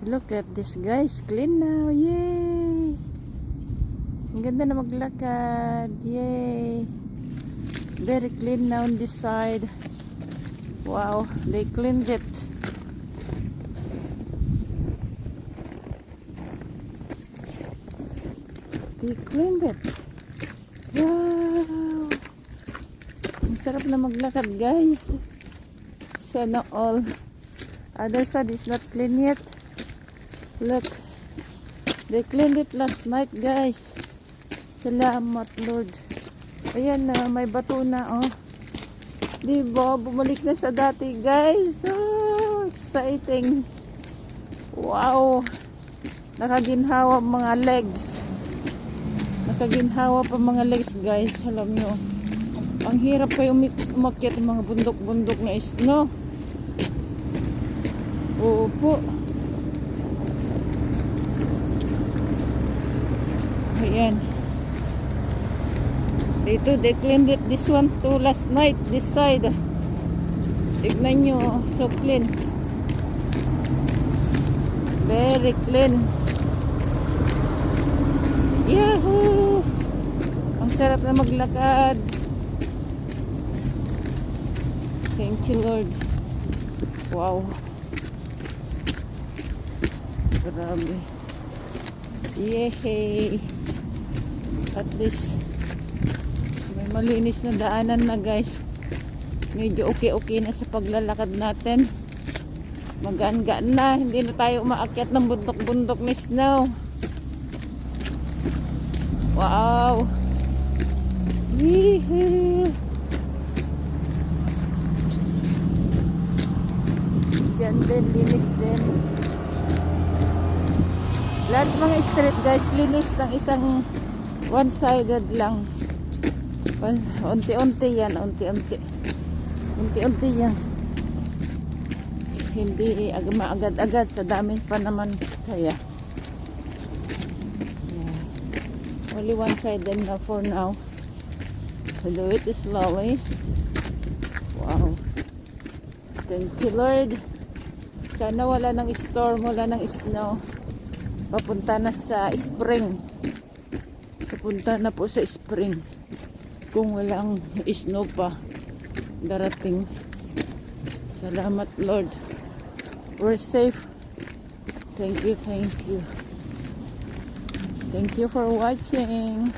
Look at this guys, clean now, yay! Ang ganda na maglakad, yay! Very clean now on this side. Wow, they cleaned it. They cleaned it. Wow! Ang sarap na maglakad guys. Sana all. Other side is not clean yet. Look, they cleaned it last night guys. Salamat Lord. Ayan na, may bato na oh. Diba, bumalik na sa dati guys. So exciting. Wow. Nakaginhawa mga legs. Nakaginhawa pa mga legs guys. Alam nyo, ang hirap kayo umakyat ng mga bundok-bundok na snow. Opo. Ayan. Dito, they cleaned it. This one too last night. This side. Tignan nyo. So clean. Very clean. Yahoo! Ang sarap na maglakad. Thank you Lord. Wow. Grabe. Yehey. At least may malinis na daanan na guys. Medyo okay na sa paglalakad natin. Magaan-gaan na. Hindi na tayo umaakyat ng bundok-bundok ni snow. Wow. Yehey. Diyan din, linis din. Lahat mga street guys, linis ng isang one-sided lang. Unti-unti yan, unti-unti. Unti-unti yan. Hindi maagad-agad sa dami pa naman kaya. Yeah. Only one-sided na for now. So do it slowly. Wow. Thank you Lord. Sana wala ng storm, wala ng snow. Papunta na sa spring. Papunta na po sa spring. Kung walang snow pa darating. Salamat Lord. We're safe. Thank you, thank you. Thank you for watching.